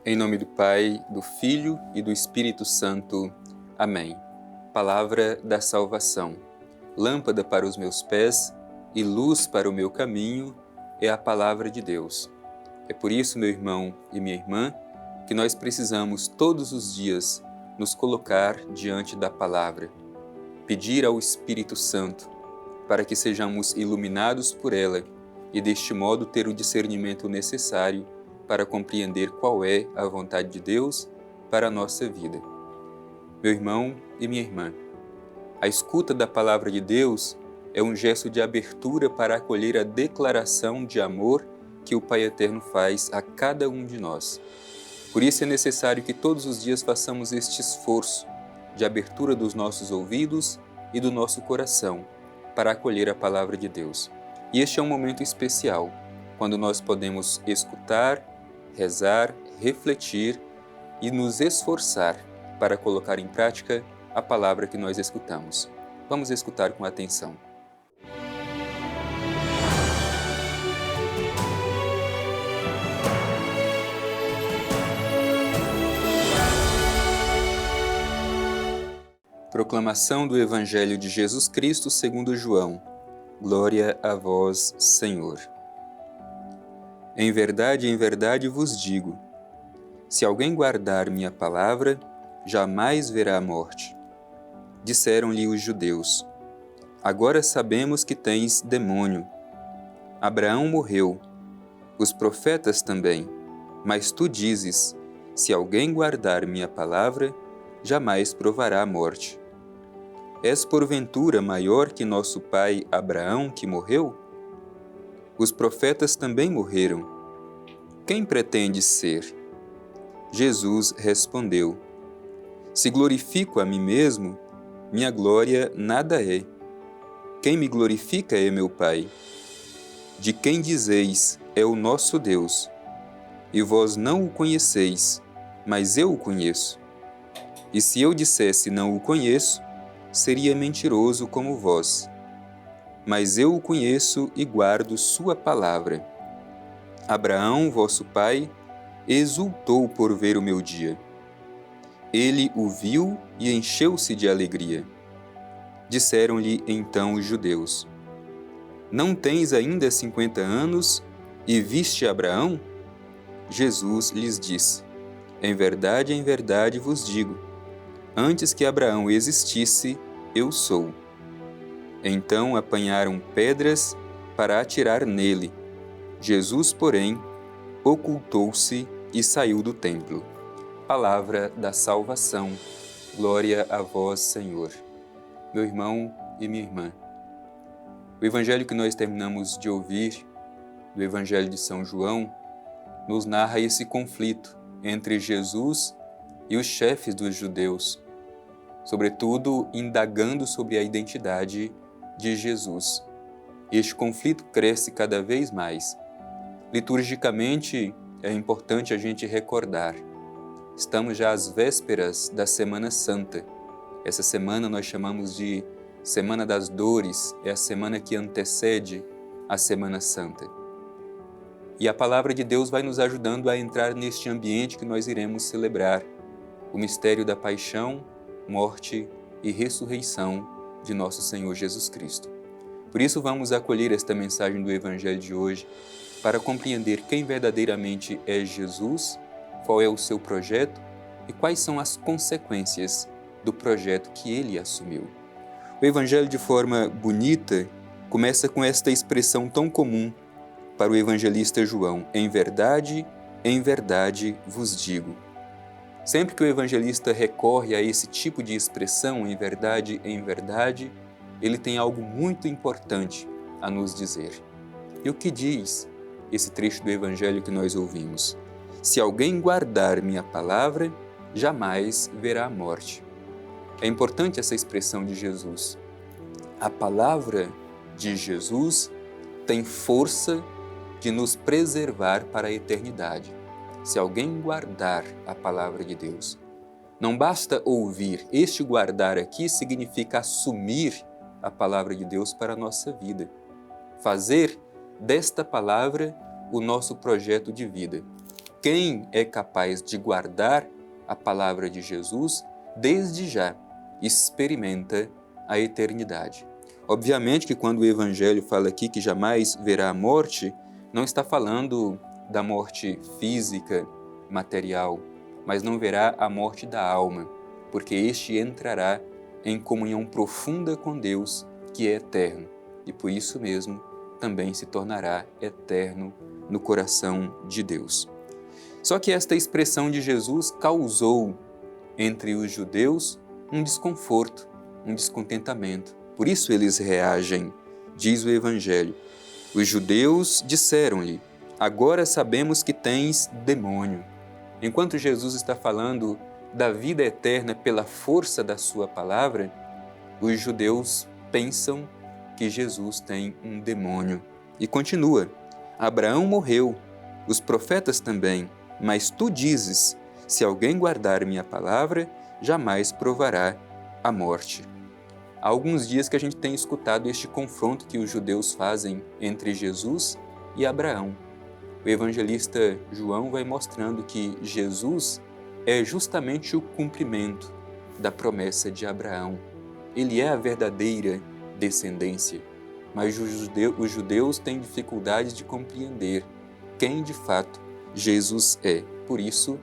Em nome do Pai, do Filho e do Espírito Santo. Amém. Palavra da salvação. Lâmpada para os meus pés e luz para o meu caminho é a palavra de Deus. É por isso, meu irmão e minha irmã, que nós precisamos todos os dias nos colocar diante da palavra, pedir ao Espírito Santo para que sejamos iluminados por ela e deste modo ter o discernimento necessário para compreender qual é a vontade de Deus para a nossa vida. Meu irmão e minha irmã, a escuta da palavra de Deus é um gesto de abertura para acolher a declaração de amor que o Pai Eterno faz a cada um de nós. Por isso é necessário que todos os dias façamos este esforço de abertura dos nossos ouvidos e do nosso coração para acolher a palavra de Deus. E este é um momento especial, quando nós podemos escutar, rezar, refletir e nos esforçar para colocar em prática a palavra que nós escutamos. Vamos escutar com atenção. Proclamação do Evangelho de Jesus Cristo segundo João. Glória a vós, Senhor. Em verdade vos digo, se alguém guardar minha palavra, jamais verá a morte. Disseram-lhe os judeus, agora sabemos que tens demônio. Abraão morreu, os profetas também, mas tu dizes, se alguém guardar minha palavra, jamais provará a morte. És porventura maior que nosso pai Abraão, que morreu? Os profetas também morreram. Quem pretendes ser? Jesus respondeu, se glorifico a mim mesmo, minha glória nada é. Quem me glorifica é meu Pai. De quem dizeis, é o nosso Deus. E vós não o conheceis, mas eu o conheço. E se eu dissesse não o conheço, seria mentiroso como vós. Mas eu o conheço e guardo sua palavra. Abraão, vosso pai, exultou por ver o meu dia. Ele o viu e encheu-se de alegria. Disseram-lhe então os judeus, não tens ainda 50 anos e viste Abraão? Jesus lhes disse, em verdade vos digo, antes que Abraão existisse, eu sou. Então apanharam pedras para atirar nele. Jesus, porém, ocultou-se e saiu do templo. Palavra da salvação. Glória a vós, Senhor. Meu irmão e minha irmã, o evangelho que nós terminamos de ouvir, do Evangelho de São João, nos narra esse conflito entre Jesus e os chefes dos judeus, sobretudo indagando sobre a identidade de Jesus. Este conflito cresce cada vez mais. Liturgicamente, é importante a gente recordar. Estamos já às vésperas da Semana Santa. Essa semana nós chamamos de Semana das Dores, é a semana que antecede a Semana Santa. E a palavra de Deus vai nos ajudando a entrar neste ambiente que nós iremos celebrar, o mistério da paixão, morte e ressurreição de nosso Senhor Jesus Cristo. Por isso vamos acolher esta mensagem do Evangelho de hoje para compreender quem verdadeiramente é Jesus, qual é o seu projeto e quais são as consequências do projeto que ele assumiu. O Evangelho, de forma bonita, começa com esta expressão tão comum para o evangelista João, em verdade vos digo. Sempre que o evangelista recorre a esse tipo de expressão, em verdade, ele tem algo muito importante a nos dizer. E o que diz esse trecho do Evangelho que nós ouvimos? Se alguém guardar minha palavra, jamais verá a morte. É importante essa expressão de Jesus. A palavra de Jesus tem força de nos preservar para a eternidade. Se alguém guardar a palavra de Deus, não basta ouvir. Este guardar aqui significa assumir a palavra de Deus para a nossa vida. Fazer desta palavra o nosso projeto de vida. quem é capaz de guardar a palavra de Jesus, desde já experimenta a eternidade. Obviamente que quando o Evangelho fala aqui que jamais verá a morte, não está falando da morte física, material, mas não verá a morte da alma, porque este entrará em comunhão profunda com Deus, que é eterno, e por isso mesmo também se tornará eterno no coração de Deus. Só que esta expressão de Jesus causou entre os judeus um desconforto, um descontentamento. Por isso eles reagem, diz o Evangelho. Os judeus disseram-lhe: agora sabemos que tens demônio. Enquanto Jesus está falando da vida eterna pela força da sua palavra, os judeus pensam que Jesus tem um demônio. E continua: Abraão morreu, os profetas também, mas tu dizes: se alguém guardar minha palavra, jamais provará a morte. Há alguns dias que a gente tem escutado este confronto que os judeus fazem entre Jesus e Abraão. O evangelista João vai mostrando que Jesus é justamente o cumprimento da promessa de Abraão. Ele é a verdadeira descendência, mas os judeus têm dificuldade de compreender quem de fato Jesus é. Por isso,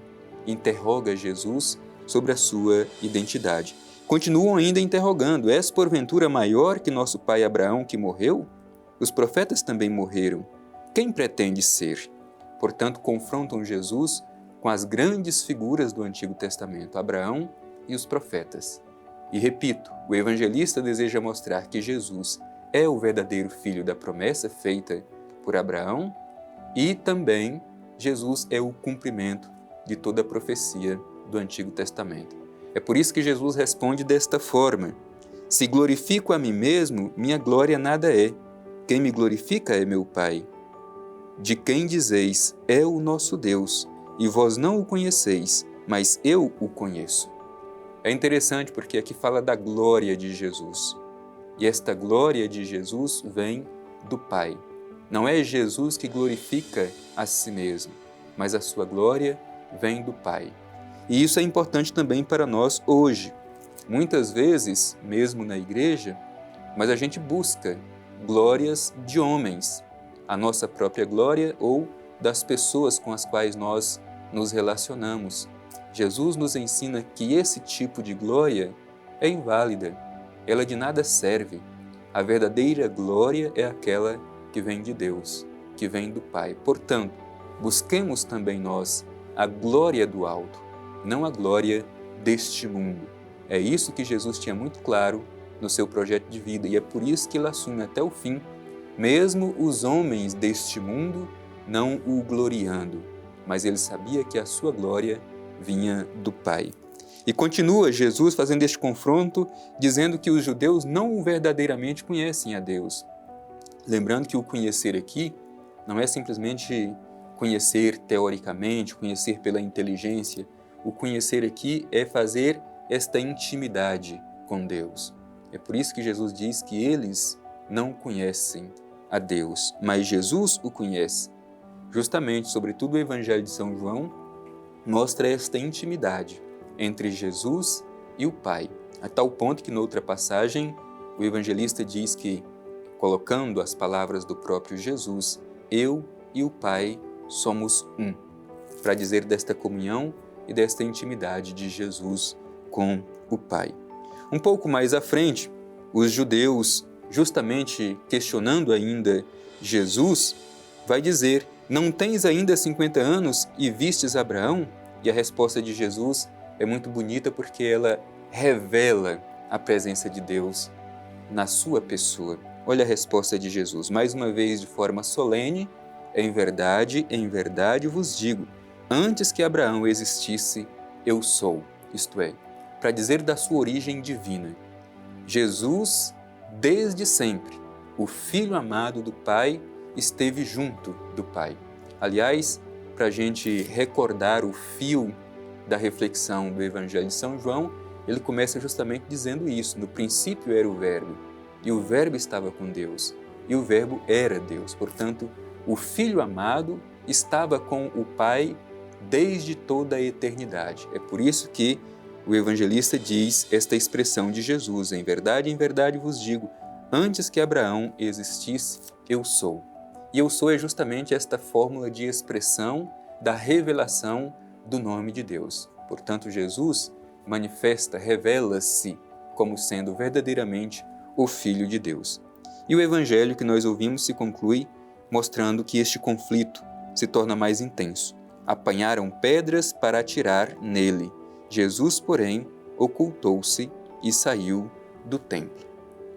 interroga Jesus sobre a sua identidade. Continuam ainda interrogando: és porventura maior que nosso pai Abraão que morreu? Os profetas também morreram. Quem pretende ser? Portanto, confrontam Jesus com as grandes figuras do Antigo Testamento, Abraão e os profetas. E repito, o evangelista deseja mostrar que Jesus é o verdadeiro filho da promessa feita por Abraão e também Jesus é o cumprimento de toda a profecia do Antigo Testamento. É por isso que Jesus responde desta forma: se glorifico a mim mesmo, minha glória nada é. Quem me glorifica é meu Pai, de quem dizeis, é o nosso Deus, e vós não o conheceis, mas eu o conheço. É interessante porque aqui fala da glória de Jesus. E esta glória de Jesus vem do Pai. Não é Jesus que glorifica a si mesmo, mas a sua glória vem do Pai. E isso é importante também para nós hoje. Muitas vezes, mesmo na igreja, mas a gente busca glórias de homens, a nossa própria glória ou das pessoas com as quais nós nos relacionamos. Jesus nos ensina que esse tipo de glória é inválida, ela de nada serve. A verdadeira glória é aquela que vem de Deus, que vem do Pai. Portanto, busquemos também nós a glória do alto, não a glória deste mundo. É isso que Jesus tinha muito claro no seu projeto de vida e é por isso que ele assume até o fim, mesmo os homens deste mundo não o gloriando, mas ele sabia que a sua glória vinha do Pai. E continua Jesus fazendo este confronto, dizendo que os judeus não verdadeiramente conhecem a Deus. Lembrando que o conhecer aqui não é simplesmente conhecer teoricamente, conhecer pela inteligência. O conhecer aqui é fazer esta intimidade com Deus. É por isso que Jesus diz que eles não conhecem a Deus, mas Jesus o conhece. Justamente, sobretudo o Evangelho de São João, mostra esta intimidade entre Jesus e o Pai, a tal ponto que, noutra passagem, o evangelista diz que, colocando as palavras do próprio Jesus, eu e o Pai somos um, para dizer desta comunhão e desta intimidade de Jesus com o Pai. Um pouco mais à frente, os judeus, justamente questionando ainda Jesus, vai dizer: não tens ainda 50 anos e vistes Abraão? E a resposta de Jesus é muito bonita porque ela revela a presença de Deus na sua pessoa. Olha a resposta de Jesus, mais uma vez de forma solene: em verdade vos digo, antes que Abraão existisse, eu sou. Isto é, para dizer da sua origem divina. Jesus, desde sempre, o Filho amado do Pai, esteve junto do Pai. Aliás, para a gente recordar o fio da reflexão do Evangelho de São João, ele começa justamente dizendo isso: no princípio era o Verbo, e o Verbo estava com Deus, e o Verbo era Deus. Portanto, o Filho amado estava com o Pai desde toda a eternidade. É por isso que o evangelista diz esta expressão de Jesus: em verdade vos digo, antes que Abraão existisse, eu sou. E eu sou é justamente esta fórmula de expressão da revelação do nome de Deus. Portanto, Jesus manifesta, revela-se como sendo verdadeiramente o Filho de Deus. E o evangelho que nós ouvimos se conclui mostrando que este conflito se torna mais intenso. Apanharam pedras para atirar nele. Jesus, porém, ocultou-se e saiu do templo.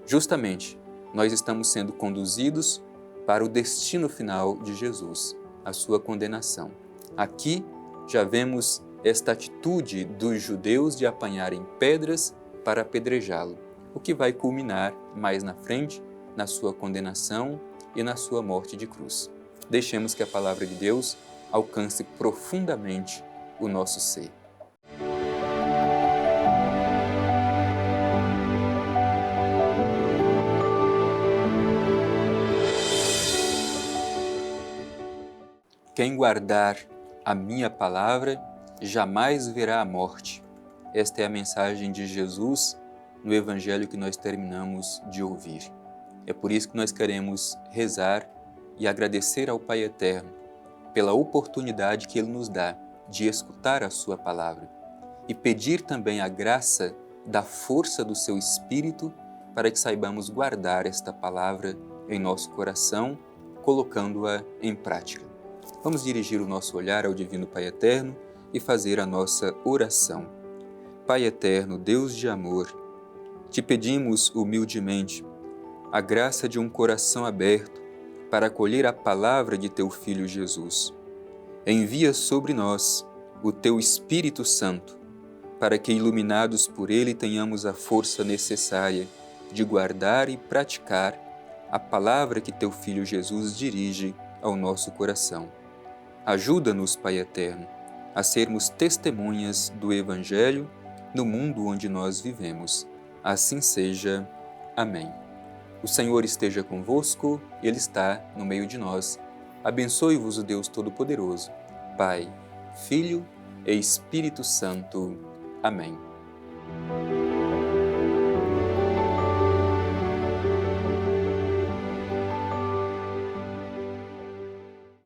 Justamente, nós estamos sendo conduzidos para o destino final de Jesus, a sua condenação. Aqui já vemos esta atitude dos judeus de apanharem pedras para apedrejá-lo, o que vai culminar mais na frente na sua condenação e na sua morte de cruz. Deixemos que a palavra de Deus alcance profundamente o nosso ser. Quem guardar a minha palavra jamais verá a morte. Esta é a mensagem de Jesus no evangelho que nós terminamos de ouvir. É por isso que nós queremos rezar e agradecer ao Pai Eterno pela oportunidade que Ele nos dá de escutar a Sua palavra e pedir também a graça da força do Seu Espírito para que saibamos guardar esta palavra em nosso coração, colocando-a em prática. Vamos dirigir o nosso olhar ao Divino Pai Eterno e fazer a nossa oração. Pai Eterno, Deus de amor, te pedimos humildemente a graça de um coração aberto para acolher a palavra de Teu Filho Jesus. Envia sobre nós o Teu Espírito Santo, para que, iluminados por Ele, tenhamos a força necessária de guardar e praticar a palavra que Teu Filho Jesus dirige ao nosso coração. Ajuda-nos, Pai Eterno, a sermos testemunhas do Evangelho no mundo onde nós vivemos. Assim seja. Amém. O Senhor esteja convosco, Ele está no meio de nós. Abençoe-vos o Deus Todo-Poderoso, Pai, Filho e Espírito Santo. Amém.